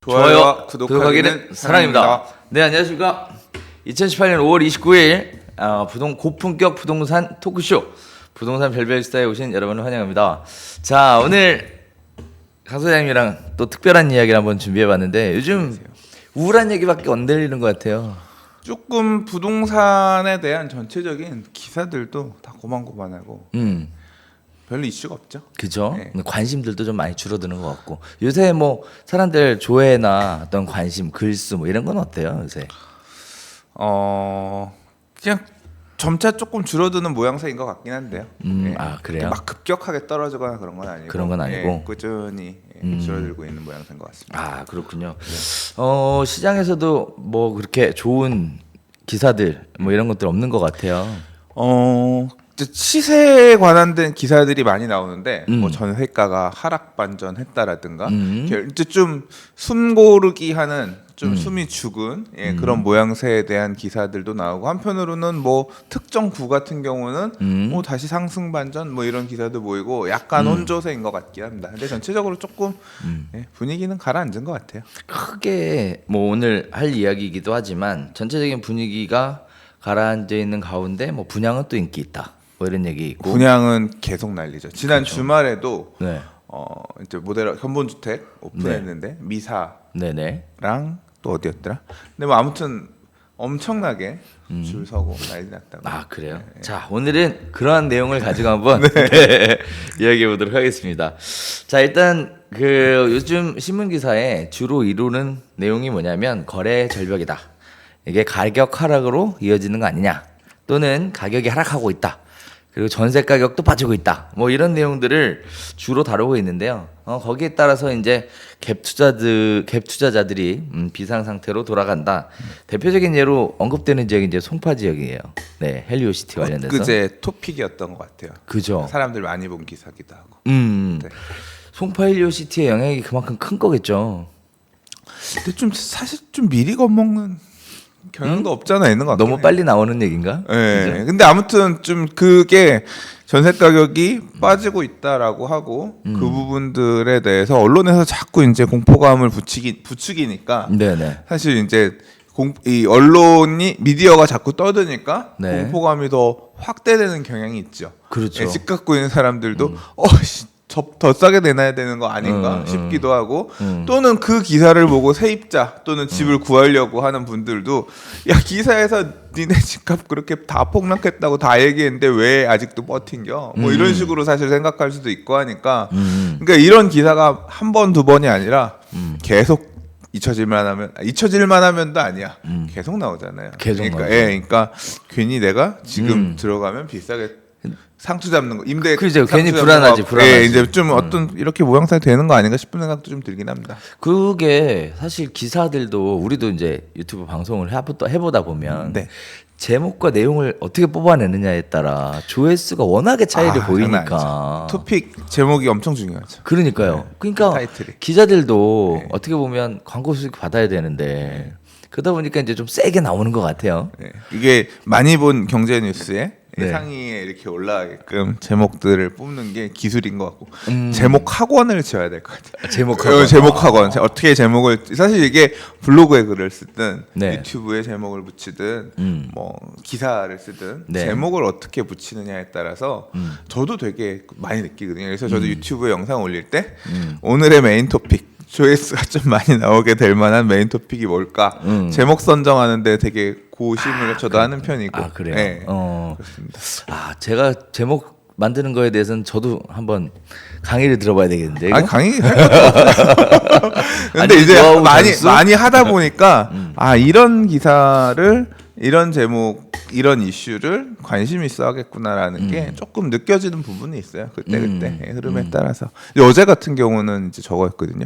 좋아요, 구독하기는 사랑입니다. 네, 안녕하십니까. 2018년 5월 29일 고품격 부동산 토크쇼 부동산 별별스타에 오신 여러분을 환영합니다. 자, 오늘 강 소장님이랑 또 특별한 이야기를 한번 준비해봤는데 요즘 우울한 얘기밖에 안 들리는 것 같아요. 조금 부동산에 대한 전체적인 기사들도 다 고만고만하고 별로 이슈가 없죠. 그죠? 네. 관심들도 좀 많이 줄어드는 것 같고 요새 뭐 사람들 조회나 어떤 관심, 글수 뭐 이런 건 어때요 요새? 그냥 점차 조금 줄어드는 모양새인 것 같긴 한데요. 아 그래요? 막 급격하게 떨어지거나 그런 건 아니고. 그런 건 아니고. 꾸준히 줄어들고 있는 모양새인 것 같습니다. 아 그렇군요. 시장에서도 뭐 그렇게 좋은 기사들 뭐 이런 것들 없는 것 같아요. 이제 시세에 관한된 기사들이 많이 나오는데 뭐 전세가가 하락 반전했다라든가 이제 좀 숨고르기 하는 좀 숨이 죽은 그런 모양새에 대한 기사들도 나오고 한편으로는 뭐 특정 구 같은 경우는 뭐 다시 상승 반전 뭐 이런 기사도 보이고 약간 혼조세인 것 같긴 합니다. 근데 전체적으로 조금 분위기는 가라앉은 것 같아요. 크게 뭐 오늘 할 이야기이기도 하지만 전체적인 분위기가 가라앉아 있는 가운데 뭐 분양은 또 인기 있다. 뭐 이런 얘기 있고 분양은 계속 난리죠. 지난 그렇죠. 주말에도 네. 이제 모델 현본주택 오픈했는데 네네. 미사랑 또 어디였더라? 근데 뭐 아무튼 엄청나게 줄 서고 난리 났다고. 아 그래요? 네. 자 오늘은 그러한 내용을 가지고 한번 네, 이야기해 보도록 하겠습니다. 자 일단 그 요즘 신문 기사에 주로 이루는 내용이 뭐냐면 거래 절벽이다. 이게 가격 하락으로 이어지는 거 아니냐? 또는 가격이 하락하고 있다. 그리고 전세 가격도 빠지고 있다. 뭐 이런 내용들을 주로 다루고 있는데요. 거기에 따라서 이제 갭 투자자들이 비상 상태로 돌아간다. 대표적인 예로 언급되는 지역이 이제 송파 지역이에요. 네, 헬리오시티 관련해서. 그제 토픽이었던 것 같아요. 그죠. 사람들 많이 본 기사기도 하고. 네. 네. 송파 헬리오시티의 영향이 그만큼 큰 거겠죠. 근데 좀 사실 좀 미리 겁먹는 경향도 없잖아 있는 것 같아요. 너무 빨리 나오는 얘기인가? 네. 근데 아무튼 좀 그게 전세 가격이 빠지고 있다라고 하고 그 부분들에 대해서 언론에서 자꾸 이제 공포감을 부추기니까 네네. 사실 이제 이 언론이 미디어가 자꾸 떠드니까 네. 공포감이 더 확대되는 경향이 있죠. 그렇죠. 예, 집 갖고 있는 사람들도 더 싸게 내놔야 되는 거 아닌가 싶기도 하고 또는 그 기사를 보고 세입자 또는 집을 구하려고 하는 분들도 야 기사에서 니네 집값 그렇게 다 폭락했다고 다 얘기했는데 왜 아직도 버틴겨 뭐 이런 식으로 사실 생각할 수도 있고 하니까 그러니까 이런 기사가 한 번 두 번이 아니라 계속 잊혀질만 하면도 아니야 계속 나오잖아요. 계속 그러니까 나오죠. 그러니까 괜히 내가 지금 들어가면 비싸게 상투 잡는 거 임대 그죠. 괜히 상투 불안하지, 잡는 거, 불안하지. 이제 좀 어떤 이렇게 모양새 되는 거 아닌가 싶은 생각도 좀 들긴 합니다. 그게 사실 기사들도 우리도 이제 유튜브 방송을 해보다 보면 네. 제목과 내용을 어떻게 뽑아내느냐에 따라 조회수가 워낙에 차이를 장난 보이니까. 아니죠. 토픽 제목이 엄청 중요하죠. 그러니까요. 그러니까 타이틀이. 기자들도 네. 어떻게 보면 광고 수익 받아야 되는데 그러다 보니까 이제 좀 세게 나오는 것 같아요. 네. 이게 많이 본 경제 뉴스에 네. 상위에 이렇게 올라가게끔 제목들을 뽑는 게 기술인 것 같고 제목 학원을 지어야 될 것 같아요. 제목 학원. 제목 학원. 어떻게 제목을 사실 이게 블로그에 글을 쓰든 네. 유튜브에 제목을 붙이든 뭐 기사를 쓰든 네. 제목을 어떻게 붙이느냐에 따라서 저도 되게 많이 느끼거든요. 그래서 저도 유튜브에 영상 올릴 때 오늘의 메인 토픽 조회수가 좀 많이 나오게 될 만한 메인 토픽이 뭘까 제목 선정하는데 되게 고심을 저도 하는 편이고. 아 그래요. 네. 그렇습니다. 아 제가 제목 만드는 거에 대해서는 저도 한번 강의를 들어봐야 되겠는데. 이거? 아니 강의 근데 아니, 이제 노하우 전수? 많이 하다 보니까 이런 기사를 이런 제목 이런 이슈를 관심 있어 하겠구나라는 게 조금 느껴지는 부분이 있어요. 그때 흐름에 따라서. 어제 같은 경우는 이제 저거였거든요.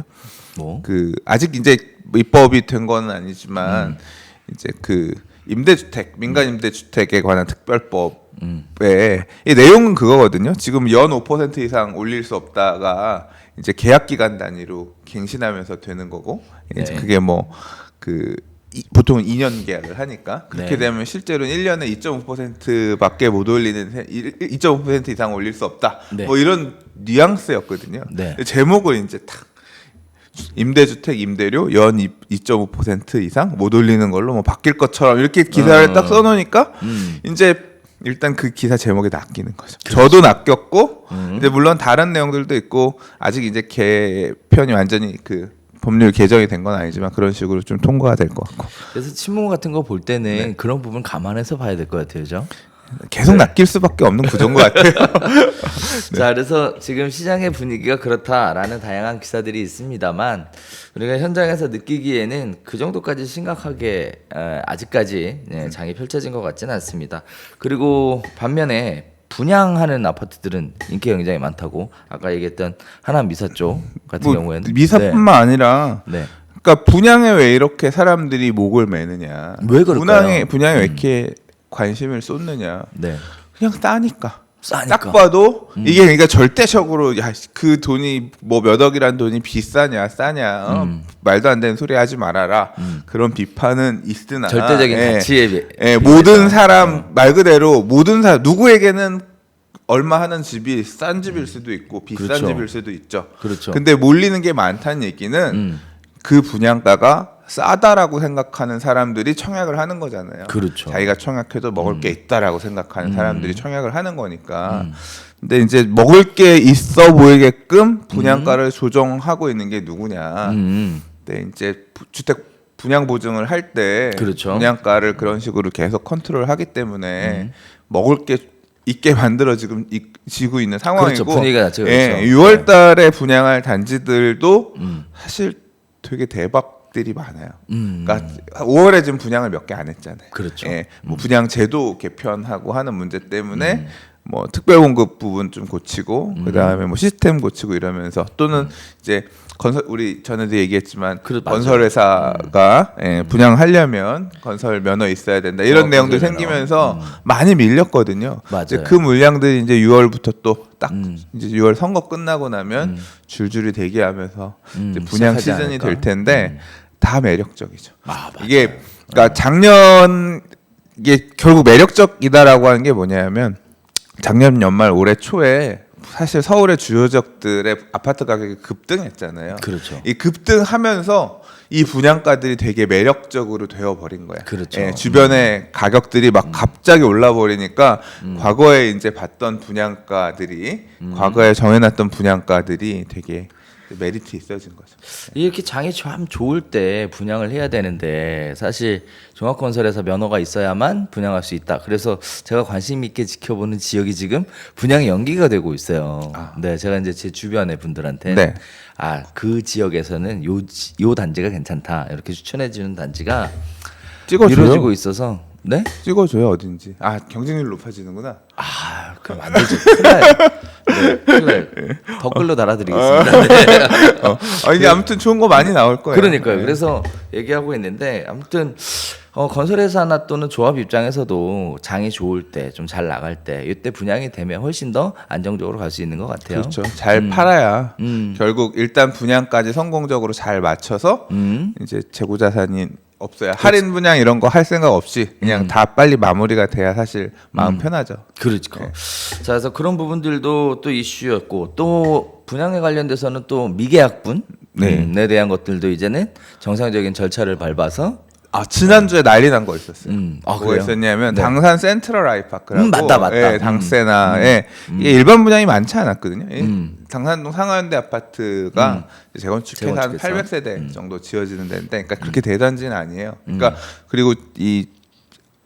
뭐? 그 아직 이제 입법이 된 건 아니지만 이제 그 임대주택 민간 임대주택에 관한 특별법에 이 내용은 그거거든요. 지금 연 5% 이상 올릴 수 없다가 이제 계약 기간 단위로 갱신하면서 되는 거고 이제 네. 그게 뭐 그 보통은 2년 계약을 하니까 그렇게 네. 되면 실제로는 1년에 2.5%밖에 못 올리는 2.5% 이상 올릴 수 없다. 네. 뭐 이런 뉘앙스였거든요. 네. 제목을 이제 딱 임대주택 임대료 연 2.5% 이상 못 올리는 걸로 뭐 바뀔 것처럼 이렇게 기사를 딱 써놓으니까 이제 일단 그 기사 제목에 낚이는 거죠. 저도 낚였고 이제 물론 다른 내용들도 있고 아직 이제 개편이 완전히 그 법률 개정이 된 건 아니지만 그런 식으로 좀 통과가 될 것 같고 그래서 친문 같은 거 볼 때는 네. 그런 부분 감안해서 봐야 될 것 같아요, 죠 계속 낚일 수밖에 없는 구조인 것 같아요. 자, 그래서 지금 시장의 분위기가 그렇다라는 다양한 기사들이 있습니다만 우리가 현장에서 느끼기에는 그 정도까지 심각하게 아직까지 장이 펼쳐진 것 같지는 않습니다. 그리고 반면에 분양하는 아파트들은 인기가 굉장히 많다고 아까 얘기했던 하남 미사 쪽 같은 뭐 경우에는 미사뿐만 아니라 네. 그러니까 분양에 왜 이렇게 사람들이 목을 매느냐? 왜 그럴까요? 분양에 왜 이렇게 관심을 쏟느냐? 네. 그냥 싸니까. 싸니까. 딱 봐도 이게 그러니까 절대적으로 야 그 돈이 뭐 몇 억이란 돈이 비싸냐 싸냐 말도 안 되는 소리 하지 말아라 그런 비판은 있으나 절대적인 가치에 모든 사람 말 그대로 모든 사람 누구에게는 얼마 하는 집이 싼 집일 수도 있고 비싼 그렇죠. 집일 수도 있죠. 그렇죠. 근데 몰리는 게 많다는 얘기는 그 분양가가 싸다라고 생각하는 사람들이 청약을 하는 거잖아요. 그렇죠. 자기가 청약해도 먹을 게 있다라고 생각하는 사람들이 청약을 하는 거니까. 근데 이제 먹을 게 있어 보이게끔 분양가를 조정하고 있는 게 누구냐. 근데 이제 주택 분양 보증을 할 때 그렇죠. 분양가를 그런 식으로 계속 컨트롤하기 때문에 먹을 게 있게 만들어지고 있는 상황이고. 그렇죠. 분위기가 자체가 예, 그렇죠. 6월달에 분양할 단지들도 사실 되게 대박들이 많아요. 그러니까 5월에 지금 분양을 몇 개 안 했잖아요. 그렇죠. 예, 뭐 분양 제도 개편하고 하는 문제 때문에 뭐 특별 공급 부분 좀 고치고 그다음에 뭐 시스템 고치고 이러면서 또는 이제 건설 우리 전에도 얘기했지만 맞아요. 건설 회사가 분양하려면 건설 면허 있어야 된다 이런 내용들 건설 면허. 생기면서 많이 밀렸거든요. 맞아요. 이제 그 물량들이 이제 6월부터 또 딱 이제 6월 선거 끝나고 나면 줄줄이 대기하면서 이제 분양 시작하지 시즌이 않을까? 될 텐데 다 매력적이죠. 맞아요. 이게 그러니까 작년 이게 결국 매력적이다라고 하는 게 뭐냐면 작년 연말 올해 초에 사실 서울의 주요 지역들의 아파트 가격이 급등했잖아요. 그렇죠. 이 급등하면서 이 분양가들이 되게 매력적으로 되어버린 거야. 그렇죠. 예, 주변에 가격들이 막 갑자기 올라버리니까 과거에 이제 봤던 분양가들이 과거에 정해놨던 분양가들이 되게 메리트 있어진 거죠. 이렇게 장이 참 좋을 때 분양을 해야 되는데 사실 종합건설에서 면허가 있어야만 분양할 수 있다. 그래서 제가 관심 있게 지켜보는 지역이 지금 분양이 연기가 되고 있어요. 네, 제가 이제 제 주변의 분들한테 네. 그 지역에서는 요 단지가 괜찮다 이렇게 추천해주는 단지가 찍어줘요. 이루어지고 있어서 네? 찍어줘요 어딘지. 경쟁률 높아지는구나. 그럼 안 되죠. 큰일 나요. 네, 큰일 나요. 댓글로 달아드리겠습니다. 네. 이게 아무튼 좋은 거 많이 나올 거예요. 그러니까요. 네. 그래서 얘기하고 있는데 아무튼 건설회사나 또는 조합 입장에서도 장이 좋을 때 좀 잘 나갈 때 이때 분양이 되면 훨씬 더 안정적으로 갈 수 있는 것 같아요. 그렇죠. 잘 팔아야 결국 일단 분양까지 성공적으로 잘 맞춰서 이제 재고 자산이 없어야 할인 분양 이런 거 할 생각 없이 그냥 다 빨리 마무리가 돼야 사실 마음 편하죠. 그렇죠. 자, 그래서 그런 부분들도 또 이슈였고 또 분양에 관련돼서는 또 미계약분에 대한 것들도 이제는 정상적인 절차를 밟아서 지난주에 난리 난 거 있었어요. 뭐가 그래요? 있었냐면 네. 당산 센트럴 아이파크라고 맞다. 예, 당세나에 이게 일반 분양이 많지 않았거든요. 당산동 상하현대 아파트가 재건축해서 한 재건축해서? 800세대 정도 지어지는 데인데 그러니까 그렇게 대단지는 아니에요. 그러니까 그리고 이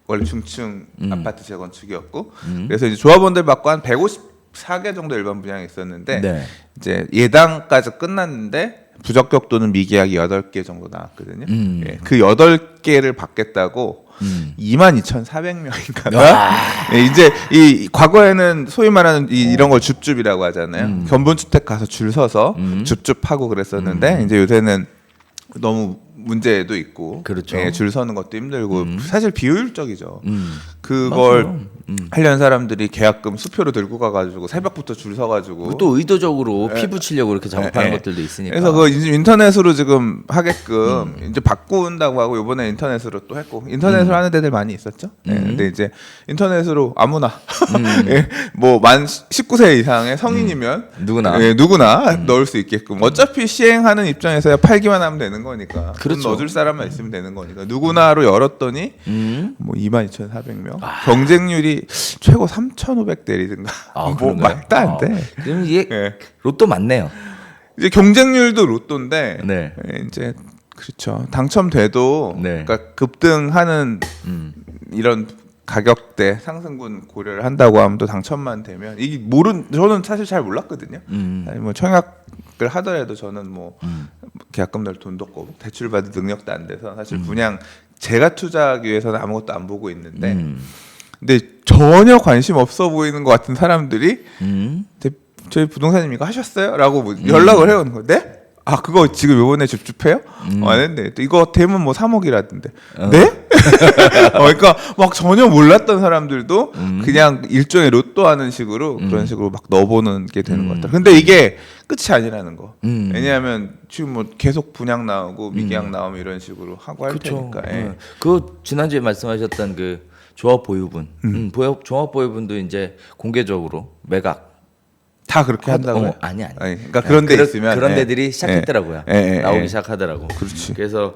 원래 중층 아파트 재건축이었고 그래서 이제 조합원들 받고 한 154개 정도 일반 분양이 있었는데 네. 이제 예당까지 끝났는데 부적격 또는 미계약이 8개 정도 나왔거든요. 예, 그 8개를 받겠다고 22,400명인가? 예, 이제 이 과거에는 소위 말하는 이런 걸 줍줍이라고 하잖아요. 견본주택 가서 줄 서서 줍줍하고 그랬었는데 이제 요새는 너무 문제도 있고, 그렇죠. 예, 줄 서는 것도 힘들고 사실 비효율적이죠. 그걸 맞아요. 하려는 사람들이 계약금 수표로 들고 가가지고 새벽부터 줄 서가지고 또 의도적으로 피 붙이려고 이렇게 작업하는 예. 것들도 있으니까. 그래서 그 인터넷으로 지금 하게끔 이제 바꾼다고 하고 이번에 인터넷으로 또 했고 인터넷으로 하는 데들 많이 있었죠. 네, 근데 이제 인터넷으로 아무나 예, 뭐만 19세 이상의 성인이면 누구나. 예, 누구나 넣을 수 있게끔 어차피 시행하는 입장에서야 팔기만 하면 되는 거니까 그렇죠. 돈 넣어줄 사람만 있으면 되는 거니까 누구나로 열었더니 뭐 22,400명 경쟁률이 최고 3,500대리든가 뭐 그런가요? 말도 안 돼. 그럼 이게 예. 로또 맞네요. 이제 경쟁률도 로또인데 네. 이제 그렇죠. 당첨돼도 네. 그러니까 급등하는 이런 가격대 상승분 고려를 한다고 하면 또 당첨만 되면 이게 저는 사실 잘 몰랐거든요. 아니 뭐 청약을 하더라도 저는 뭐 계약금 낼 돈도 없고 대출 받을 능력도 안 돼서 사실 그냥 제가 투자하기 위해서는 아무것도 안 보고 있는데 근데 전혀 관심 없어 보이는 것 같은 사람들이 저희 부동산님 이거 하셨어요? 라고 뭐 연락을 해오는 거예요. 네? 아 그거 지금 요번에 줍줍해요? 안 했네. 또 이거 되면 뭐 3억이라던데. 네? 그러니까 막 전혀 몰랐던 사람들도 그냥 일종의 로또 하는 식으로 그런 식으로 막 넣어보는 게 되는 것 같아요. 근데 이게 끝이 아니라는 거. 왜냐하면 지금 뭐 계속 분양 나오고 미계약 나오면 이런 식으로 하고 할 그렇죠. 테니까. 예. 그 지난주에 말씀하셨던 그 조합 보유분, 조합 보유분도 이제 공개적으로 매각. 다 그렇게 한다고요? 아니. 그러니까 그런 데 있으면 그런 예. 데들이 시작했더라고요. 예. 나오기 시작하더라고. 그렇지. 그래서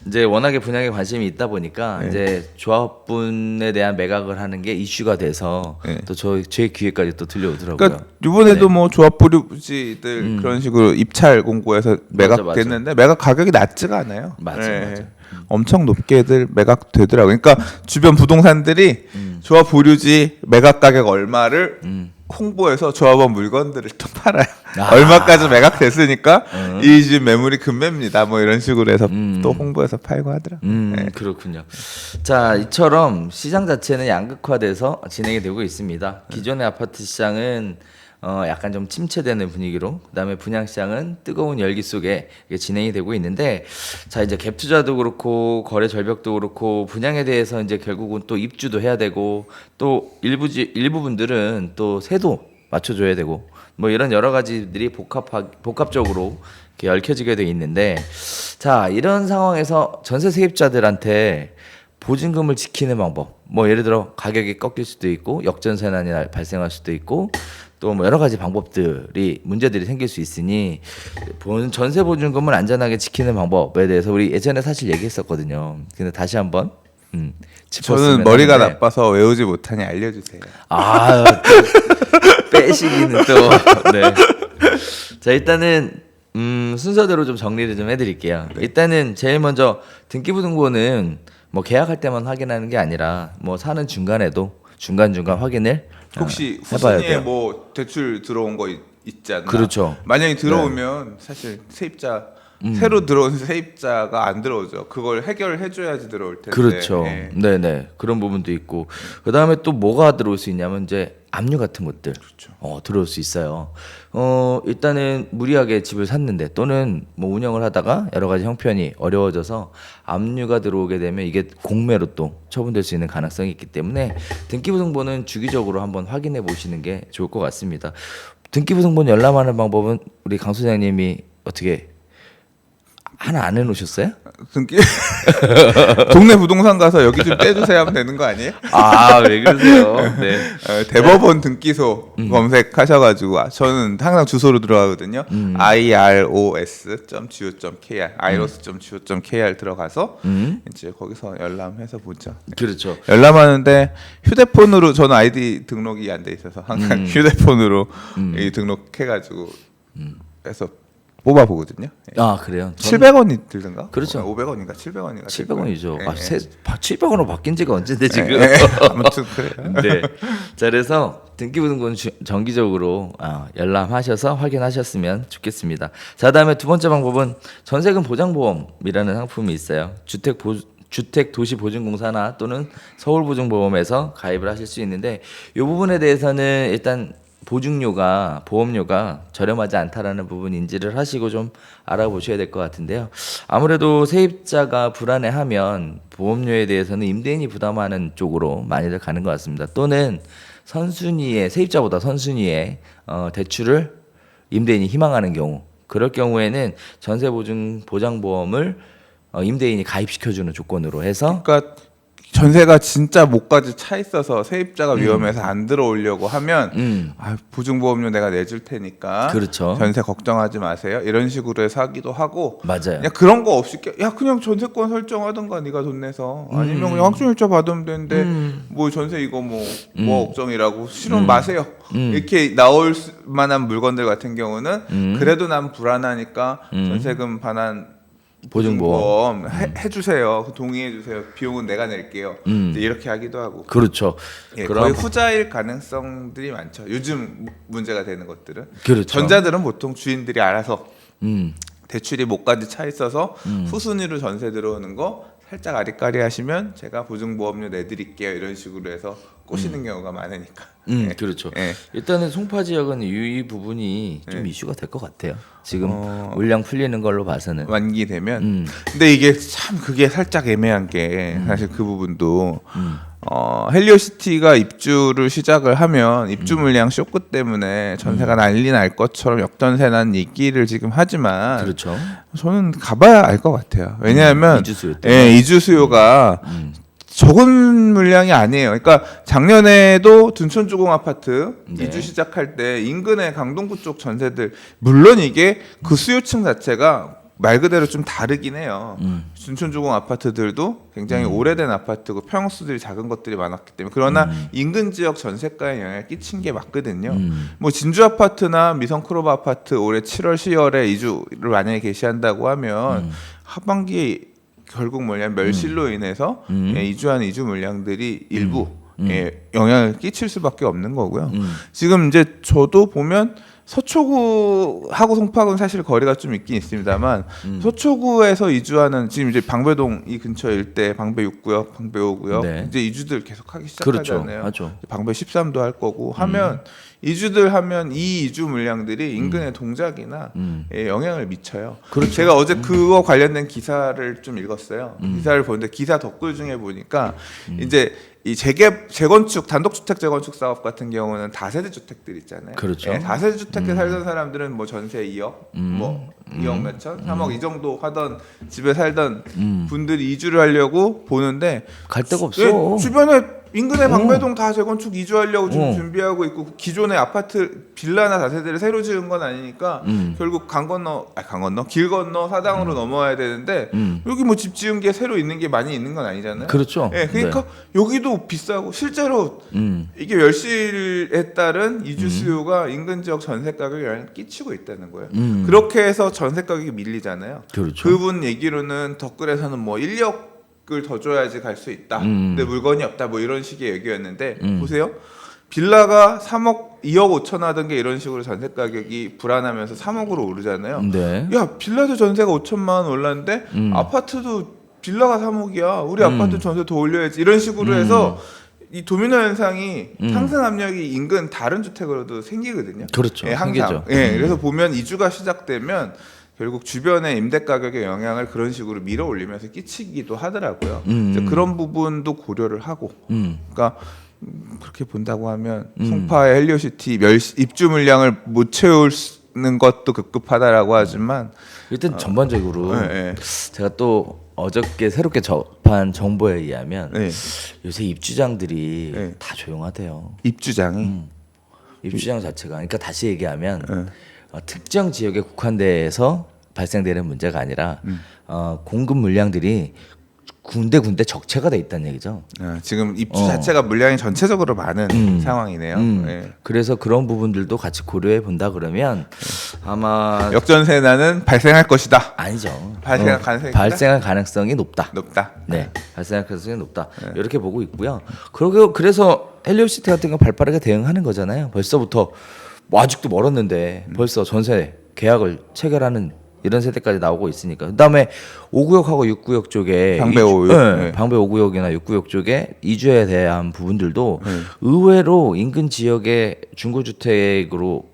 이제 워낙에 분양에 관심이 있다 보니까 이제 조합분에 대한 매각을 하는 게 이슈가 돼서 또 제 귀에까지 또 들려오더라고요. 그러니까 이번에도 뭐 조합 보유지들 그런 식으로 입찰 공고에서 매각됐는데 매각 가격이 낮지가 않아요. 맞아. 엄청 높게들 매각되더라고요. 그러니까 주변 부동산들이 조합 보유지 매각 가격 얼마를 홍보해서 조합원 물건들을 또 팔아요. 얼마까지 매각됐으니까 이 집 매물이 금매입니다. 뭐 이런 식으로 해서 또 홍보해서 팔고 하더라고요. 그렇군요. 자, 이처럼 시장 자체는 양극화돼서 진행이 되고 있습니다. 기존의 아파트 시장은 약간 좀 침체되는 분위기로, 그다음에 분양 시장은 뜨거운 열기 속에 이게 진행이 되고 있는데, 자 이제 갭 투자도 그렇고 거래 절벽도 그렇고 분양에 대해서 이제 결국은 또 입주도 해야 되고 또 일부 분들은 또 세도 맞춰줘야 되고 뭐 이런 여러 가지들이 복합적으로 이렇게 얽혀지게 돼 있는데, 자 이런 상황에서 전세 세입자들한테 보증금을 지키는 방법, 뭐 예를 들어 가격이 꺾일 수도 있고 역전세난이 발생할 수도 있고 또 뭐 여러 가지 방법들이 문제들이 생길 수 있으니 전세 보증금을 안전하게 지키는 방법에 대해서 우리 예전에 사실 얘기했었거든요. 근데 다시 한번 저는 머리가 나빠서 외우지 못하니 알려주세요. 또 빼시기는 또 네. 자 일단은 순서대로 좀 정리를 좀 해드릴게요. 일단은 제일 먼저 등기부등본은 뭐 계약할 때만 확인하는 게 아니라 뭐 사는 중간에도 중간중간 확인을 혹시 해봐야 후순위에 돼요. 뭐 대출 들어온 거 있지 않나? 그렇죠. 만약에 들어오면 사실 세입자 새로 들어온 세입자가 안 들어오죠. 그걸 해결해 줘야지 들어올 텐데. 그렇죠. 예. 네네 그런 부분도 있고 그 다음에 또 뭐가 들어올 수 있냐면 이제 압류 같은 것들 들어올 수 있어요. 일단은 무리하게 집을 샀는데 또는 뭐 운영을 하다가 여러 가지 형편이 어려워져서 압류가 들어오게 되면 이게 공매로 또 처분될 수 있는 가능성이 있기 때문에 등기부등본은 주기적으로 한번 확인해 보시는 게 좋을 것 같습니다. 등기부등본 열람하는 방법은 우리 강 소장님이 어떻게 하나 안 해놓으셨어요? 등기 동네 부동산 가서 여기 좀 떼주세요 하면 되는 거 아니에요? 왜 그러세요? 네. 대법원 등기소 검색하셔가지고 저는 항상 주소로 들어가거든요. iros.go.kr iros.go.kr 들어가서 이제 거기서 열람해서 보죠. 그렇죠. 열람하는데 휴대폰으로 저는 아이디 등록이 안 돼 있어서 항상 휴대폰으로 이 등록해가지고 해서 뽑아보거든요. 그래요? 700원이 들던가? 그렇죠. 500원인가 700원인가? 700원이죠. 예, 700원으로 바뀐 지가 언젠데 지금. 아무튼 그래요. 네. 자 그래서 등기부등본 정기적으로 열람하셔서 확인하셨으면 좋겠습니다. 자 다음에 두 번째 방법은 전세금 보장보험이라는 상품이 있어요. 주택도시보증공사나 또는 서울보증보험에서 가입을 하실 수 있는데 이 부분에 대해서는 일단 보증료가 보험료가 저렴하지 않다라는 부분 인지를 하시고 좀 알아보셔야 될 것 같은데요. 아무래도 세입자가 불안해하면 보험료에 대해서는 임대인이 부담하는 쪽으로 많이들 가는 것 같습니다. 또는 선순위의 세입자보다 선순위의 대출을 임대인이 희망하는 경우, 그럴 경우에는 전세보증보장보험을 임대인이 가입시켜주는 조건으로 해서 그러니까 전세가 진짜 목까지 차 있어서 세입자가 위험해서 안 들어오려고 하면 보증보험료 내가 내줄 테니까 그렇죠. 전세 걱정하지 마세요. 이런 식으로 해서 하기도 하고 맞아요. 그냥 그런 거 없이 야 그냥 전세권 설정하든가 네가 돈 내서 아니면 그냥 확정일자 받으면 되는데 뭐 전세 이거 뭐 걱정이라고 싫으면 마세요. 이렇게 나올 만한 물건들 같은 경우는 그래도 난 불안하니까 전세금 반환 보증보험 해주세요. 동의해주세요. 비용은 내가 낼게요. 이렇게 하기도 하고. 그렇죠. 예, 그럼 거의 후자일 가능성들이 많죠. 요즘 문제가 되는 것들은. 그렇죠. 전자들은 보통 주인들이 알아서 음. 대출이 목까지 차 있어서 후순위로 전세 들어오는 거 살짝 아리까리 하시면 제가 보증보험료 내드릴게요. 이런 식으로 해서 꼬시는 경우가 많으니까. 예. 그렇죠. 예. 일단은 송파 지역은 이 부분이 좀 이슈가 될 것 같아요. 지금 물량 풀리는 걸로 봐서는. 완기되면 근데 이게 참 그게 살짝 애매한 게 사실 그 부분도 헬리오시티가 입주를 시작을 하면 입주 물량 쇼크 때문에 전세가 난리 날 것처럼 역전세 난 얘기를 지금 하지만 그렇죠. 저는 가봐야 알 것 같아요. 왜냐하면 이주 수요 때문에. 예, 이주 수요가 적은 물량이 아니에요. 그러니까 작년에도 둔촌주공 아파트 네. 이주 시작할 때 인근의 강동구 쪽 전세들 물론 이게 그 수요층 자체가 말 그대로 좀 다르긴 해요. 둔촌주공 아파트들도 굉장히 오래된 아파트고 평수들이 작은 것들이 많았기 때문에 그러나 인근 지역 전세가에 영향을 끼친 게 맞거든요. 뭐 진주 아파트나 미성크로바 아파트 올해 7월 10월에 이주를 만약에 개시한다고 하면 하반기에 결국 뭐냐면 멸실로 인해서 이주한 이주 물량들이 일부 영향을 끼칠 수밖에 없는 거고요. 지금 이제 저도 보면 서초구하고 송파구는 사실 거리가 좀 있긴 있습니다만 서초구에서 이주하는 지금 이제 방배동 이 근처 일대 방배 6구역, 방배 5구역 네. 이제 이주들 계속 하기 그렇죠. 시작하잖아요. 하죠. 방배 13도 할 거고 하면 이주들 하면 이 이주 물량들이 인근의 동작이나 영향을 미쳐요. 그렇죠. 제가 어제 그거 관련된 기사를 좀 읽었어요. 기사를 보는데 기사 덧글 중에 보니까 이제 이 재건축 단독주택 재건축 사업 같은 경우는 다세대 주택들 있잖아요. 그렇죠. 예, 다세대 주택에 살던 사람들은 뭐 전세 2억, 뭐 2억 몇천, 3억 이 정도 하던 집에 살던 분들이 이주를 하려고 보는데 갈 데가 없어. 예, 주변에 인근의 방배동 다 재건축 이주하려고 지금 준비하고 있고 기존의 아파트 빌라나 다세대를 새로 지은 건 아니니까 결국 길 건너 사당으로 넘어와야 되는데 여기 뭐 집 지은 게 새로 있는 게 많이 있는 건 아니잖아요. 그렇죠. 예, 그러니까 여기도 비싸고 실제로 이게 멸실에 따른 이주 수요가 인근 지역 전세 가격에 영향을 끼치고 있다는 거예요. 그렇게 해서 전세 가격이 밀리잖아요. 그렇죠. 그분 얘기로는 덧글에서는 뭐 1억을 더 줘야지 갈 수 있다. 근데 물건이 없다. 뭐 이런 식의 얘기였는데 보세요. 빌라가 3억, 2억 5천 하던 게 이런 식으로 전세 가격이 불안하면서 3억으로 오르잖아요. 네. 야, 빌라도 전세가 5천만 원 올랐는데 아파트도 빌라가 3억이야. 우리 아파트 전세 더 올려야지. 이런 식으로 해서 이 도미노 현상이 상승 압력이 인근 다른 주택으로도 생기거든요. 그렇죠. 예, 항상. 생기죠. 예, 그래서 보면 이주가 시작되면 결국 주변의 임대 가격의 영향을 그런 식으로 밀어 올리면서 끼치기도 하더라고요. 이제 그런 부분도 고려를 하고, 그러니까 그렇게 본다고 하면 송파의 헬리오시티 입주 물량을 못 채우는 것도 급급하다라고 하지만 일단 전반적으로 예. 제가 또 어저께 새롭게 접한 정보에 의하면 네. 요새 입주장들이 네. 다 조용하대요. 입주장이 입주장 자체가 그러니까 다시 얘기하면 특정 지역에 국한돼서 발생되는 문제가 아니라 공급 물량들이 군데 적체가 돼 있다는 얘기죠. 지금 입주 자체가 물량이 전체적으로 많은 상황이네요. 예. 그래서 그런 부분들도 같이 고려해 본다 그러면 아마 역전세난은 발생할 것이다. 아니죠. 발생할 가능성이 있다? 발생할 가능성이 높다. 높다. 네, 발생할 가능성이 높다. 이렇게 보고 있고요. 그래서 헬리오시티 같은 거 발빠르게 대응하는 거잖아요. 벌써부터 뭐 아직도 멀었는데 벌써 전세 계약을 체결하는 이런 세대까지 나오고 있으니까. 그다음에 5구역하고 6구역 쪽에 방배 5구역. 네. 방배 5구역이나 6구역 쪽에 이주에 대한 부분들도 네. 의외로 인근 지역의 중고주택으로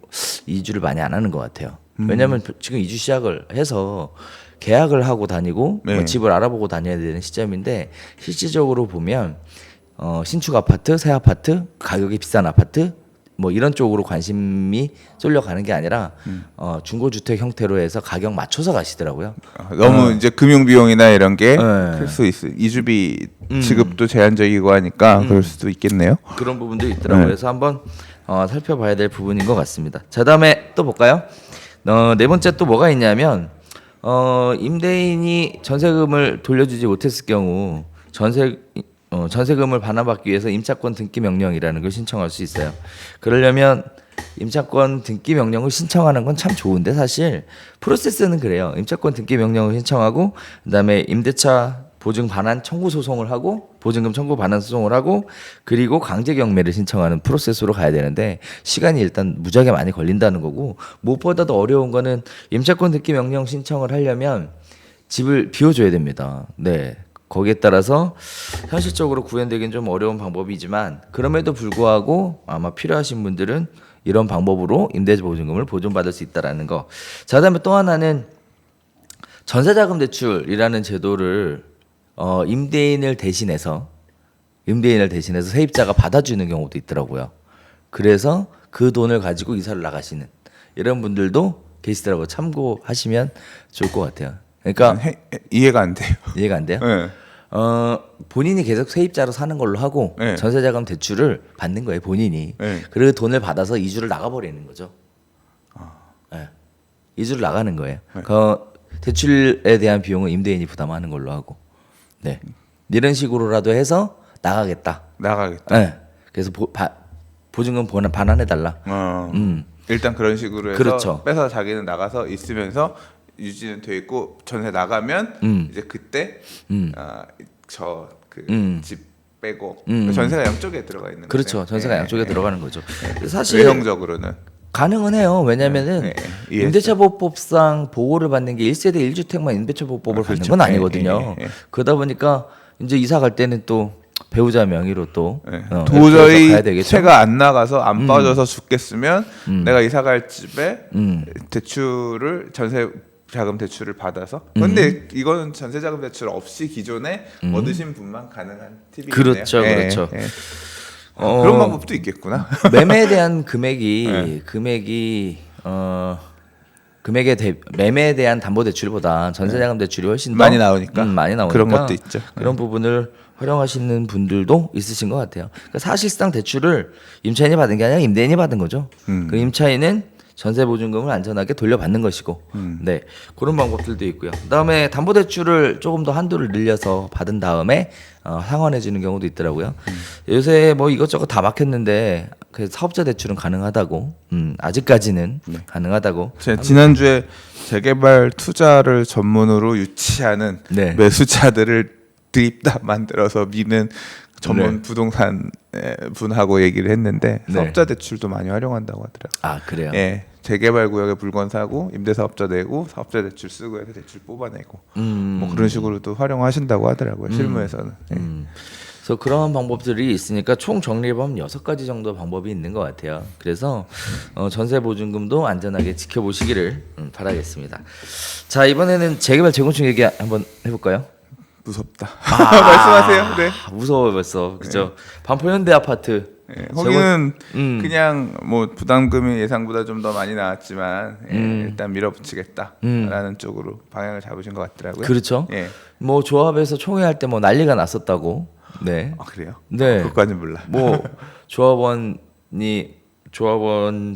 이주를 많이 안 하는 것 같아요. 왜냐하면 지금 이주 시작을 해서 계약을 하고 다니고 네. 뭐 집을 알아보고 다녀야 되는 시점인데 실질적으로 보면 신축 아파트, 새 아파트, 가격이 비싼 아파트 뭐 이런 쪽으로 관심이 쏠려가는 게 아니라 중고주택 형태로 해서 가격 맞춰서 가시더라고요. 너무 이제 금융 비용이나 이런 게 네. 클 수 있어. 이주비 지급도 제한적이고 하니까 그럴 수도 있겠네요. 그런 부분도 있더라고요. 그래서 한번 살펴봐야 될 부분인 것 같습니다. 자, 다음에 또 볼까요? 네 번째 또 뭐가 있냐면 임대인이 전세금을 돌려주지 못했을 경우 전세금을 반환받기 위해서 임차권 등기 명령이라는 걸 신청할 수 있어요. 그러려면 임차권 등기 명령을 신청하는 건 참 좋은데 사실 프로세스는 그래요. 임차권 등기 명령을 신청하고 그다음에 임대차 보증 반환 청구 소송을 하고 보증금 청구 반환 소송을 하고 그리고 강제 경매를 신청하는 프로세스로 가야 되는데 시간이 일단 무지하게 많이 걸린다는 거고 무엇보다도 어려운 거는 임차권 등기 명령 신청을 하려면 집을 비워줘야 됩니다. 네. 거기에 따라서 현실적으로 구현되긴 좀 어려운 방법이지만 그럼에도 불구하고 아마 필요하신 분들은 이런 방법으로 임대보증금을 보존받을 수 있다라는 거. 자, 그다음에 또 하나는 전세자금 대출이라는 제도를 임대인을 대신해서 세입자가 받아주는 경우도 있더라고요. 그래서 그 돈을 가지고 이사를 나가시는 이런 분들도 계시더라고요. 참고하시면 좋을 것 같아요. 그러니까 이해가 안 돼요. 이해가 안 돼요? 네. 본인이 계속 세입자로 사는 걸로 하고 네. 전세자금 대출을 받는 거예요. 본인이. 네. 그리고 돈을 받아서 이주를 나가버리는 거죠. 네. 이주를 나가는 거예요. 그 대출에 대한 비용은 임대인이 부담하는 걸로 하고. 네. 이런 식으로라도 해서 나가겠다. 나가겠다. 그래서 보증금 반환해달라. 일단 그런 식으로 해서 그렇죠. 빼서 자기는 나가서 있으면서 유지는 돼 있고 전세 나가면 이제 그때 집 빼고 전세가 양쪽에 들어가 있는 그렇죠. 거네요. 전세가 예, 양쪽에 예. 들어가는 거죠. 사실 외형적으로는 가능은 해요. 왜냐면은 네, 이해했어요. 임대차보호법상 보호를 받는 게 1세대 1주택만 임대차보호법을 받는 그렇죠. 건 아니거든요. 예. 그러다 보니까 이제 이사 갈 때는 또 배우자 명의로 또 네. 이렇게 도저히 해서 가야 되겠죠. 채가 안 나가서 안 빠져서 죽겠으면 내가 이사 갈 집에 대출을 전세 자금 대출을 받아서 근데 이거는 전세 자금 대출 없이 기존에 얻으신 분만 가능한 팁이네요. 그렇죠, 그렇죠. 그런 방법도 있겠구나. 매매에 대한 금액이 매매에 대한 담보 대출보다 전세자금 대출이 훨씬 더 많이 나오니까. 많이 나오니까 그런 것도 있죠. 그런 부분을 활용하시는 분들도 있으신 것 같아요. 그러니까 사실상 대출을 임차인이 받은 게 아니라 임대인이 받은 거죠. 그 임차인은 전세 보증금을 안전하게 돌려받는 것이고, 네 그런 방법들도 있고요. 그다음에 담보 대출을 조금 더 한도를 늘려서 받은 다음에 상환해 주는 경우도 있더라고요. 요새 뭐 이것저것 다 막혔는데 그 사업자 대출은 가능하다고, 아직까지는 가능하다고. 지난주에 재개발 투자를 전문으로 유치하는 네. 매수자들을 드립다 만들어서 미는 전문 부동산 분하고 얘기를 했는데 사업자 대출도 많이 활용한다고 하더라고요. 아 그래요? 예, 재개발 구역에 물건 사고 임대사업자 내고 사업자 대출 쓰고 해서 대출 뽑아내고 뭐 그런 식으로도 활용하신다고 하더라고요. 실무에서는. 예. 그래서 그런 방법들이 있으니까 총 정리해보면 6가지 정도 방법이 있는 것 같아요. 그래서 전세 보증금도 안전하게 지켜보시기를 바라겠습니다. 자 이번에는 재개발 재건축 얘기 한번 해볼까요? 무섭다. 말씀하세요. 네. 무서워요 벌써. 그죠? 반포 현대 아파트. 예, 거기는 그냥 뭐 부담금이 예상보다 좀 더 많이 나왔지만 일단 밀어붙이겠다라는 쪽으로 방향을 잡으신 것 같더라고요. 그렇죠. 예. 뭐 조합에서 총회할 때 뭐 난리가 났었다고. 네. 아 그래요? 네. 그것까지는 몰라. 뭐 조합원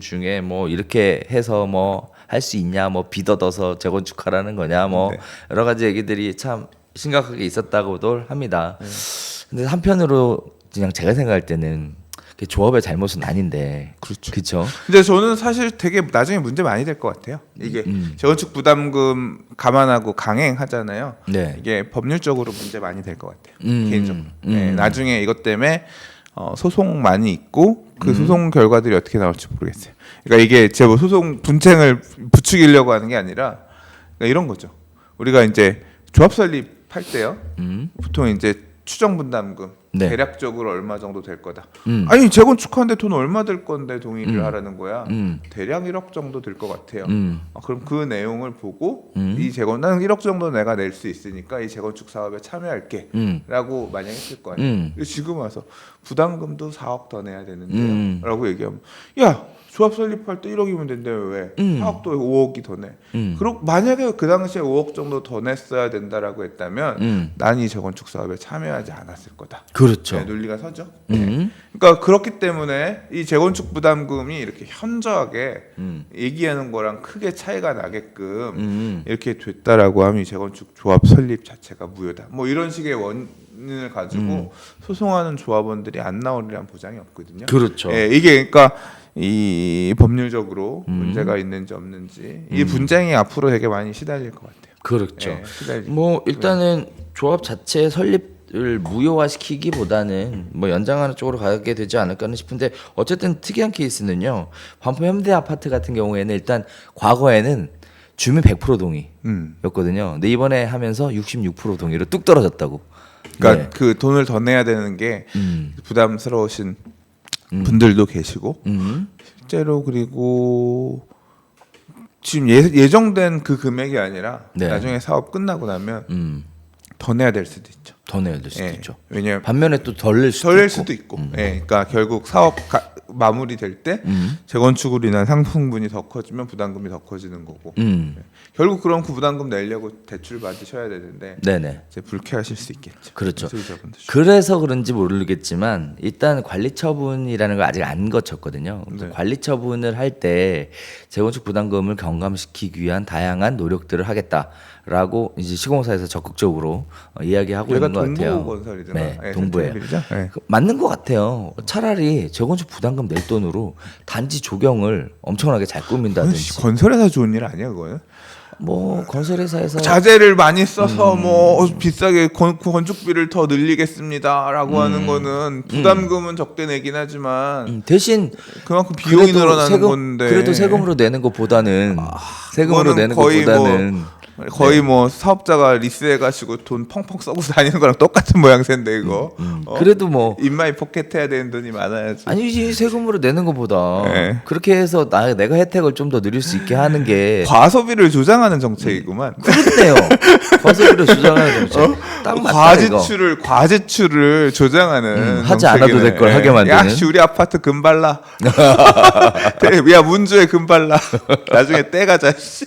중에 뭐 이렇게 해서 뭐 할 수 있냐, 뭐 빚 얻어서 재건축하라는 거냐, 뭐 여러 가지 얘기들이 참 심각하게 있었다고도 합니다. 근데 한편으로 그냥 제가 생각할 때는 조합의 잘못은 아닌데. 그렇죠. 그렇죠. 근데 저는 사실 되게 나중에 문제 많이 될 것 같아요. 이게 재건축 부담금 감안하고 강행하잖아요. 네. 이게 법률적으로 문제 많이 될 것 같아요. 개인적으로. 네, 나중에 이것 때문에 소송 많이 있고 그 소송 결과들이 어떻게 나올지 모르겠어요. 그러니까 이게 제가 뭐 소송 분쟁을 부추기려고 하는 게 아니라 그러니까 이런 거죠. 우리가 이제 조합 설립할 때요. 보통 이제 추정 분담금 네. 대략적으로 얼마 정도 될 거다. 음. 아니 재건축하는데 돈 얼마 들 건데 동의를 하라는 거야. 대략 1억 정도 들 것 같아요. 그럼 그 내용을 보고 이 나는 1억 정도 내가 낼 수 있으니까 이 재건축 사업에 참여할게라고 만약 했을 거 아니에요. 지금 와서 부담금도 4억 더 내야 되는데요라고 얘기하면 야 조합 설립할 때 1억이면 된대 왜 4억도 5억이 더 내. 그리고 만약에 그 당시에 5억 정도 더 냈어야 된다라고 했다면 난 이 재건축 사업에 참여하지 않았을 거다. 그렇죠. 네, 논리가 서죠. 네. 그러니까 그렇기 때문에 이 재건축 부담금이 이렇게 현저하게 얘기하는 거랑 크게 차이가 나게끔 이렇게 됐다라고 하면 이 재건축 조합 설립 자체가 무효다. 뭐 이런 식의 원인을 가지고 소송하는 조합원들이 안 나오리란 보장이 없거든요. 그렇죠. 예, 이게 그러니까 이 법률적으로 문제가 있는지 없는지 이 분쟁이 앞으로 되게 많이 시달릴 것 같아요. 그렇죠. 예, 시달릴 뭐 일단은 조합 자체 설립을 무효화시키기보다는 뭐 연장하는 쪽으로 가게 되지 않을까 싶은데 어쨌든 특이한 케이스는요. 반포 현대 아파트 같은 경우에는 일단 과거에는 주민 100% 동의였거든요. 근데 이번에 하면서 66% 동의로 뚝 떨어졌다고. 그러니까 네. 그 돈을 더 내야 되는 게 부담스러우신 분들도 계시고 실제로 그리고 지금 예정된 그 금액이 아니라 네. 나중에 사업 끝나고 나면 더 내야 될 수도 있죠. 더 내야 될 수도 예. 있죠. 왜냐하면 반면에 또 덜 낼 수도 덜 낼 있고. 수도 있고. 예. 그러니까 결국 사업 마무리될 때 재건축으로 인한 상승분이 더 커지면 부담금이 더 커지는 거고. 예. 결국 그럼 그 부담금 내려고 대출 받으셔야 되는데 네네. 이제 불쾌하실 수 있겠죠. 그렇죠. 소유자분들. 그래서 그런지 모르겠지만 일단 관리 처분이라는 걸 아직 안 거쳤거든요. 그래서 네. 관리 처분을 할 때 재건축 부담금을 경감시키기 위한 다양한 노력들을 하겠다라고 이제 시공사에서 적극적으로 이야기하고 있는 것 같아요. 동부건설이잖아. 네, 예, 동부에. 센트럴빌이죠? 예. 맞는 것 같아요. 차라리 재건축 부담금 낼 돈으로 단지 조경을 엄청나게 잘 꾸민다든지. 건설회사 좋은 일 아니야 그거는? 뭐 건설회사에서 자재를 많이 써서 뭐 비싸게 건축비를 더 늘리겠습니다라고 하는 거는 부담금은 적게 내긴 하지만 대신 그만큼 비용이 그래도 늘어나는 건데 그래도 세금으로 내는 것보다는 세금으로 그거는 내는 거의 것보다는 거의 뭐 사업자가 리스해가지고 돈 펑펑 써고 다니는 거랑 똑같은 모양새인데 이거 그래도 뭐 인마이 포켓 해야 되는 돈이 많아야지. 아니지 세금으로 내는 것보다 네. 그렇게 해서 내가 혜택을 좀 더 누릴 수 있게 하는 게 과소비를 조장하는 정책이구만. 그렇네요. 과소비를 조장하는 정책. 딱 맞다 이거. 과지출을 조장하는 하지 않아도 될 걸 하게 만드는. 야, 씨, 우리 아파트 금 발라. 야, 문주에 금 발라. 나중에 떼가자. 씨.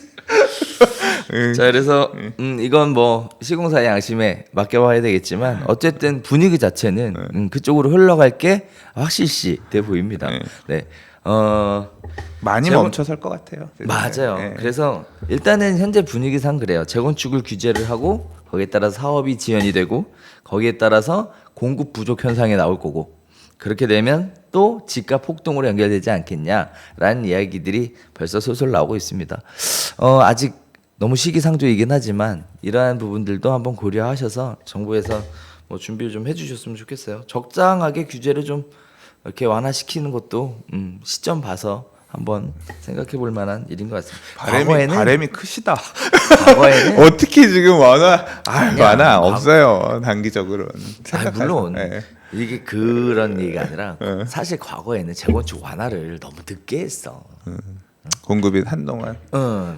자 그래서 이건 뭐 시공사의 양심에 맡겨봐야 되겠지만 어쨌든 분위기 자체는 그쪽으로 흘러갈 게 확실시 돼 보입니다. 네. 많이 재건- 멈춰설 것 같아요. 맞아요. 네. 그래서 일단은 현재 분위기상 그래요. 재건축을 규제를 하고 거기에 따라 사업이 지연이 되고 거기에 따라서 공급 부족 현상이 나올 거고 그렇게 되면 또 집값 폭등으로 연결되지 않겠냐라는 이야기들이 벌써 솔솔 나오고 있습니다. 아직 너무 시기상조이긴 하지만 이러한 부분들도 한번 고려하셔서 정부에서 뭐 준비를 좀 해주셨으면 좋겠어요. 적당하게 규제를 좀 이렇게 완화시키는 것도 시점 봐서 한번 생각해 볼 만한 일인 것 같습니다. 바람이 크시다. 과거에는 어떻게 지금 완화? 아니야. 완화 없어요. 단기적으로는. 물론 네. 이게 그런 얘기가 아니라 사실 과거에는 재건축 완화를 너무 늦게 했어. 공급이 한동안.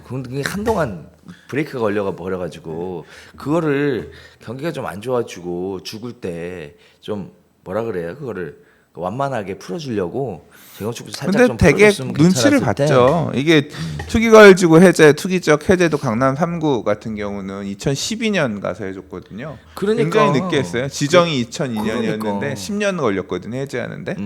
그게 한동안 브레이크가 걸려가 버려가지고 그거를 경기가 좀 안 좋아지고 죽을 때 좀 뭐라 그래요? 그거를 완만하게 풀어주려고 재건축도 살짝 근데 좀 되게 풀어줬으면 눈치를 괜찮았을 때. 봤죠. 이게 투기과열지구 해제, 투기적 해제도 강남 3구 같은 경우는 2012년 가서 해줬거든요. 그러니까. 굉장히 늦게 했어요. 지정이 2002년이었는데 그러니까. 10년 걸렸거든요. 해제하는데.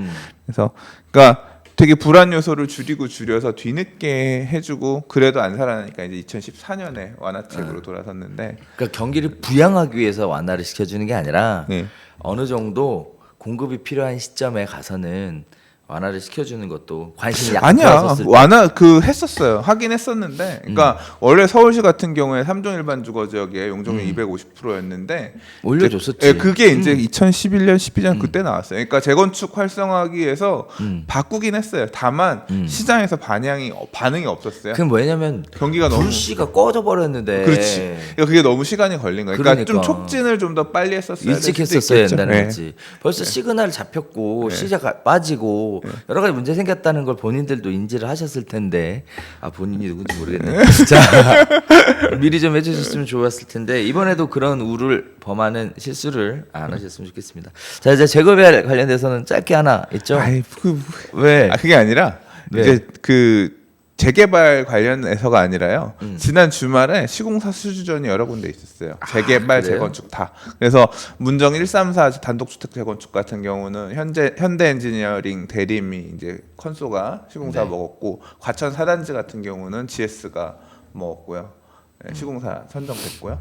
그래서 그러니까 되게 불안 요소를 줄여서 뒤늦게 해주고 그래도 안 살아나니까 이제 2014년에 완화책으로 돌아섰는데. 그러니까 경기를 부양하기 위해서 완화를 시켜주는 게 아니라 네. 어느 정도 공급이 필요한 시점에 가서는 완화를 시켜주는 것도 관심이 약간 아니야 좋았었을 때. 완화 했었어요. 하긴 했었는데 그러니까 원래 서울시 같은 경우에 3종 일반 주거 지역에 용적률 250%였는데 올려줬었지. 예, 그게 이제 2011년 12년 그때 나왔어요. 그러니까 재건축 활성화하기 위해서 바꾸긴 했어요. 다만 시장에서 반응이 없었어요. 그건 뭐냐면 경기가 너무 불씨가 꺼져 버렸는데. 그렇지. 그러니까 그게 너무 시간이 걸린 거예요. 그러니까 좀 그러니까. 촉진을 좀 더 빨리 했었어야 일찍 될 수도 했었어야 있겠죠. 된다는 예. 거지. 벌써 시그널 잡혔고 시세가 빠지고 여러 가지 문제 생겼다는 걸 본인들도 인지를 하셨을 텐데 본인이 누군지 모르겠네. 자 미리 좀 해주셨으면 좋았을 텐데 이번에도 그런 우를 범하는 실수를 안 하셨으면 좋겠습니다. 자 이제 재개발 관련돼서는 짧게 하나 있죠. 아이, 왜? 그게 아니라 네. 이제 그 재개발 관련해서가 아니라요. 지난 주말에 시공사 수주전이 여러 군데 있었어요. 재개발, 그래요? 재건축 다. 그래서 문정 134 단독주택 재건축 같은 경우는 현대 엔지니어링 대림이 이제 컨소가 시공사 네. 먹었고 과천 4단지 같은 경우는 GS가 먹었고요. 네, 시공사 선정됐고요.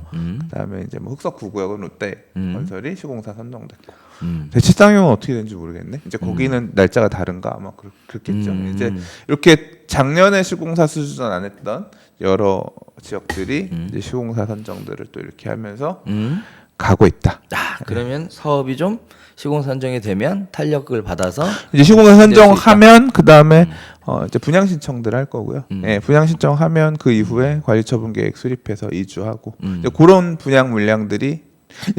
그다음에 이제 뭐 흑석 9구역은 롯데 건설이 시공사 선정됐고. 대치상용은 어떻게 되는지 모르겠네. 이제 거기는 날짜가 다른가 아마 그렇겠죠. 이제 이렇게 작년에 시공사 수주전 안 했던 여러 지역들이 이제 시공사 선정들을 또 이렇게 하면서 가고 있다. 그러면 사업이 좀 시공 선정이 되면 탄력을 받아서 이제 시공사 수 선정하면 그 다음에 이제 분양 신청들 할 거고요. 예, 분양 신청하면 그 이후에 관리처분 계획 수립해서 이주하고 이제 그런 분양 물량들이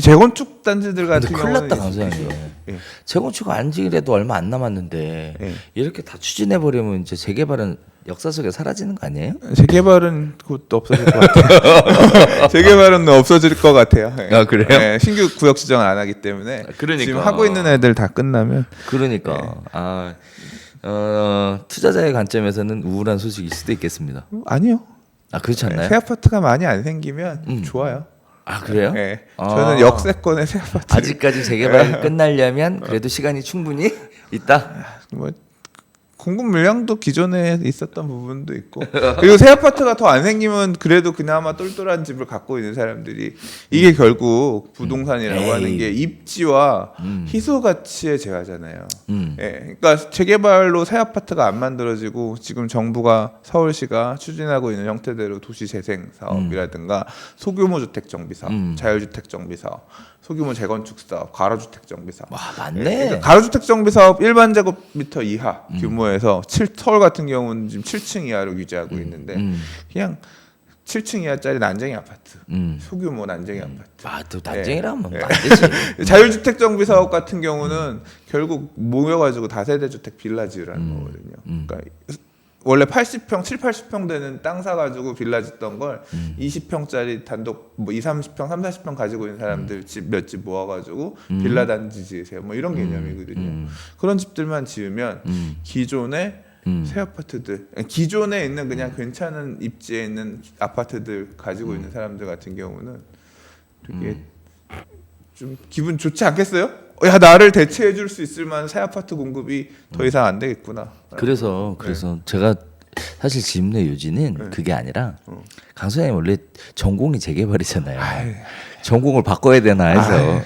재건축 단지들 근데 같은 큰일 경우는 났다 강소장님. 예. 재건축 안지기라도 얼마 안 남았는데 예. 이렇게 다 추진해 버리면 이제 재개발은 역사 속에 사라지는 거 아니에요? 재개발은 곧 없어질 것 같아요. 재개발은 없어질 것 같아요. 예. 그래요? 예, 신규 구역 지정을 안 하기 때문에 그러니까. 지금 하고 있는 애들 다 끝나면 그러니까 투자자의 관점에서는 우울한 소식일 수도 있겠습니다. 아니요. 그렇지 않나요? 새 아파트가 많이 안 생기면 좋아요. 그래요? 예. 저는 역세권의 새 아파트. 아직까지 재개발이 끝나려면 그래도 시간이 충분히 있다. 뭐 공급 물량도 기존에 있었던 부분도 있고 그리고 새 아파트가 더 안 생기면 그래도 그나마 똘똘한 집을 갖고 있는 사람들이 이게 결국 부동산이라고 하는 게 입지와 희소 가치의 재화잖아요. 예, 그러니까 재개발로 새 아파트가 안 만들어지고 지금 정부가 서울시가 추진하고 있는 형태대로 도시 재생 사업이라든가 소규모 주택 정비 사업, 자율주택 정비 사업, 소규모 재건축 사업, 가로주택 정비 사업. 와 맞네. 그러니까 가로주택 정비 사업 1만 제곱미터 이하 규모에서 서울 같은 경우는 지금 7층 이하로 유지하고 있는데 그냥 7층 이하짜리 난쟁이 아파트, 소규모 난쟁이 아파트. 또 난쟁이라면 예. 안 되지. 자율주택 정비 사업 같은 경우는 결국 모여가지고 다세대 주택 빌라 지으라는 거거든요. 그러니까 원래 80평, 7, 80평 되는 땅 사가지고 빌라 짓던 걸 20평짜리 단독 뭐 2, 30평, 3, 40평 가지고 있는 사람들 집 몇 집 모아가지고 빌라 단지 지으세요. 뭐 이런 개념이거든요. 그런 집들만 지으면 기존의 새 아파트들, 기존에 있는 그냥 괜찮은 입지에 있는 아파트들 가지고 있는 사람들 같은 경우는 되게 좀 기분 좋지 않겠어요? 야 나를 대체해 줄 수 있을 만한 새 아파트 공급이 더 이상 안 되겠구나. 그래서 제가 사실 질문의 요지는 그게 아니라 강 소장님 원래 전공이 재개발이잖아요. 전공을 바꿔야 되나 해서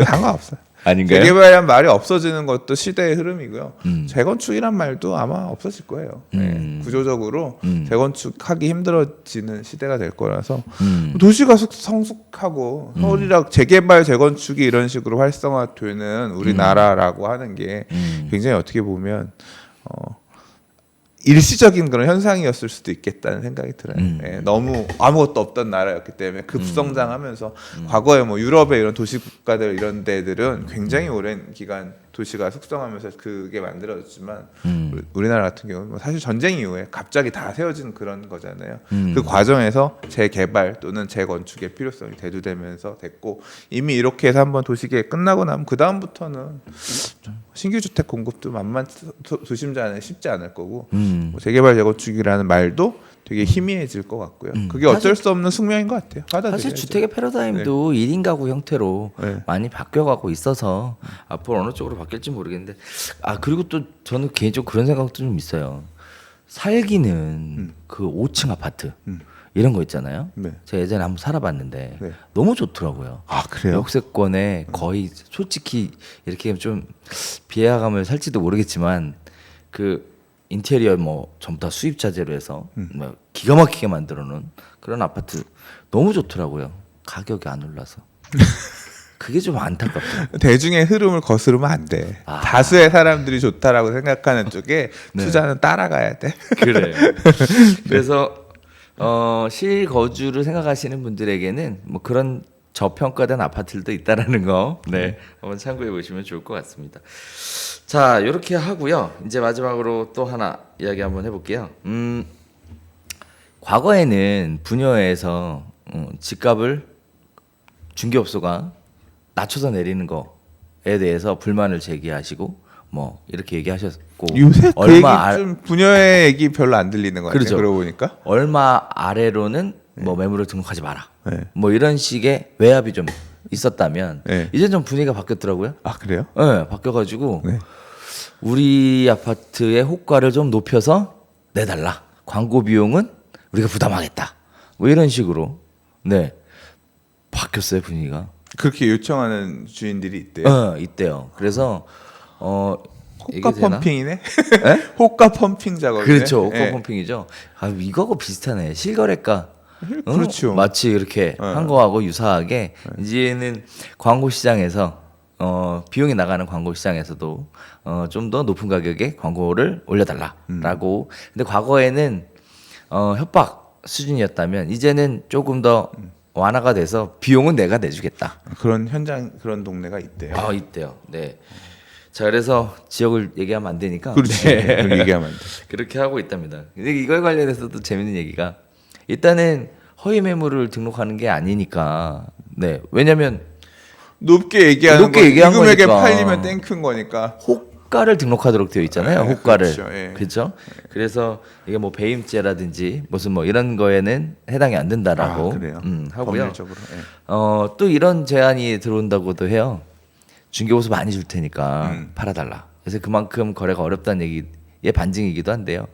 상관없어요. 아닌가요? 재개발이란 말이 없어지는 것도 시대의 흐름이고요. 재건축이란 말도 아마 없어질 거예요. 네. 구조적으로 재건축하기 힘들어지는 시대가 될 거라서 도시가 성숙하고 서울이랑 재개발 재건축이 이런 식으로 활성화되는 우리나라라고 하는 게 굉장히 어떻게 보면 일시적인 그런 현상이었을 수도 있겠다는 생각이 들어요. 예, 너무 아무것도 없던 나라였기 때문에 급성장하면서 과거에 뭐 유럽의 이런 도시 국가들 이런 데들은 굉장히 오랜 기간 도시가 숙성하면서 그게 만들어졌지만 우리나라 같은 경우는 뭐 사실 전쟁 이후에 갑자기 다 세워진 그런 거잖아요. 그 과정에서 재개발 또는 재건축의 필요성이 대두되면서 됐고 이미 이렇게 해서 한번 도시계획 끝나고 나면 그 다음부터는 신규 주택 공급도 조심지 않으면 쉽지 않을 거고 뭐 재개발 재건축이라는 말도 되게 희미해질 것 같고요. 그게 어쩔 수 없는 숙명인 것 같아요. 사실 주택의 패러다임도 1인 가구 형태로 많이 바뀌어가고 있어서 앞으로 어느 쪽으로 바뀔지 모르겠는데 그리고 또 저는 개인적으로 그런 생각도 좀 있어요. 살기는 그 5층 아파트 이런 거 있잖아요. 네. 제가 예전에 한번 살아봤는데 네. 너무 좋더라고요. 아 그래요? 역세권에 거의 솔직히 이렇게 좀 비하감을 살지도 모르겠지만 그 인테리어 뭐 전부 다 수입 자재로 해서 뭐 기가 막히게 만들어 놓은 그런 아파트 너무 좋더라고요. 가격이 안 올라서. 그게 좀 안타깝다. 대중의 흐름을 거스르면 안 돼. 아. 다수의 사람들이 좋다라고 생각하는 쪽에 네. 투자는 따라가야 돼. 그래요. 그래서 실거주를 생각하시는 분들에게는 뭐 그런 저평가된 아파트들도 있다라는 거, 네, 한번 참고해 보시면 좋을 것 같습니다. 자, 이렇게 하고요. 이제 마지막으로 또 하나 이야기 한번 해볼게요. 과거에는 분여에서 집값을 중개업소가 낮춰서 내리는 거에 대해서 불만을 제기하시고 뭐 이렇게 얘기하셨고 요새 그 얘기 얼마 좀 부녀의 얘기 별로 안 들리는 것 같아요. 그렇죠. 그러고 보니까. 얼마 아래로는 뭐 매물을 등록하지 마라. 네. 뭐 이런 식의 외압이 좀 있었다면 네. 이제 좀 분위기가 바뀌었더라고요. 아 그래요? 네, 바뀌어가지고 네. 우리 아파트의 호가를 좀 높여서 내달라. 광고 비용은 우리가 부담하겠다. 뭐 이런 식으로 네 바뀌었어요 분위기가. 그렇게 요청하는 주인들이 있대요. 있대요. 그래서 호가 이게 되나? 펌핑이네. 호가 펌핑 작업이네. 그렇죠. 호가 예. 펌핑이죠. 아 이거하고 비슷하네. 실거래가. 그렇죠. 마치 이렇게 한 거하고 유사하게 이제는 광고 시장에서 비용이 나가는 광고 시장에서도 좀 더 높은 가격에 광고를 올려달라라고. 근데 과거에는 협박 수준이었다면 이제는 조금 더 완화가 돼서 비용은 내가 내주겠다. 그런 현장 그런 동네가 있대요. 아 있대요. 네. 자 그래서 지역을 얘기하면 안 되니까. 그렇지. 네. 그걸 얘기하면 안 돼. 그렇게 하고 있답니다. 근데 이거에 관련해서도 재밌는 얘기가 일단은 허위 매물을 등록하는 게 아니니까. 네. 왜냐면 높게 얘기하는 높게 거 얘기한 이 금액에 거니까. 팔리면 땡큰 거니까. 호가를 등록하도록 되어 있잖아요. 네, 호가를. 그렇죠. 예. 그렇죠? 그래서 이게 뭐 배임죄라든지 무슨 뭐 이런 거에는 해당이 안 된다라고 아, 그래요. 하고요. 법률적으로. 예. 또 이런 제안이 들어온다고도 해요. 중개보수 많이 줄 테니까 팔아달라. 그래서 그만큼 거래가 어렵다는 얘기의 반증이기도 한데요.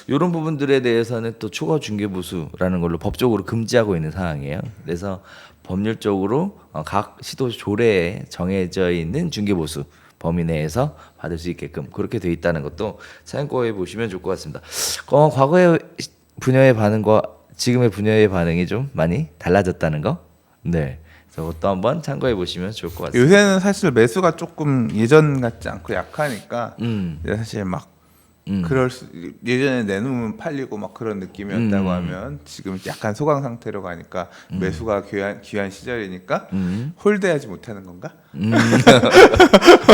이런 부분들에 대해서는 또 초과 중개보수라는 걸로 법적으로 금지하고 있는 상황이에요. 그래서 법률적으로 각 시도 조례에 정해져 있는 중개보수 범위 내에서 받을 수 있게끔 그렇게 돼 있다는 것도 참고해 보시면 좋을 것 같습니다. 과거의 분야의 반응과 지금의 분야의 반응이 좀 많이 달라졌다는 거. 네. 그것도 한번 참고해 보시면 좋을 것 같습니다. 요새는 사실 매수가 조금 예전 같지 않고 약하니까 이제 사실 막 예전에 내놓으면 팔리고 막 그런 느낌이었다고 하면 지금 약간 소강 상태로 가니까 매수가 귀한 시절이니까 홀대하지 못하는 건가?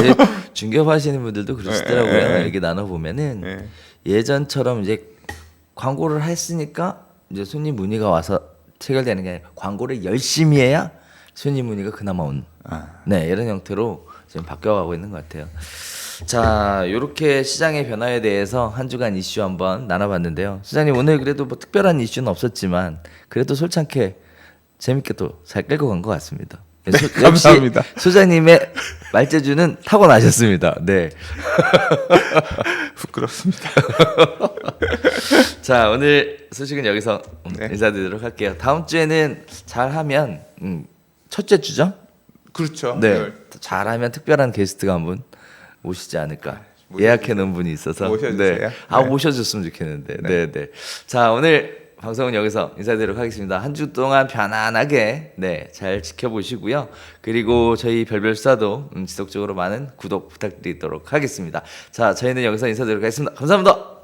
이제 중개업하시는 분들도 그러시더라고요. 예, 예. 얘기 나눠 보면은 예. 예전처럼 이제 광고를 했으니까 이제 손님 문의가 와서 체결되는 게 아니라 광고를 열심히 해야 손님 문의가 그나마 온. 네, 이런 형태로 지금 바뀌어가고 있는 것 같아요. 자, 이렇게 시장의 변화에 대해서 한 주간 이슈 한번 나눠봤는데요. 수장님 오늘 그래도 뭐 특별한 이슈는 없었지만 그래도 솔찬게 재밌게 또 잘 끌고 간 것 같습니다. 네, 역시 감사합니다. 소장님의 말재주는 타고나셨습니다. 네. 부끄럽습니다. 자, 오늘 소식은 여기서 네. 인사드리도록 할게요. 다음 주에는 잘하면 첫째 주죠? 그렇죠. 네. 잘하면 특별한 게스트가 한 분 오시지 않을까. 예약해 놓은 분이 있어서. 모셔주세요. 네. 네. 모셔줬으면 좋겠는데. 네, 네. 자, 오늘 방송은 여기서 인사드리도록 하겠습니다. 한 주 동안 편안하게 잘 지켜보시고요. 그리고 저희 별별수다도 지속적으로 많은 구독 부탁드리도록 하겠습니다. 자, 저희는 여기서 인사드리도록 하겠습니다. 감사합니다.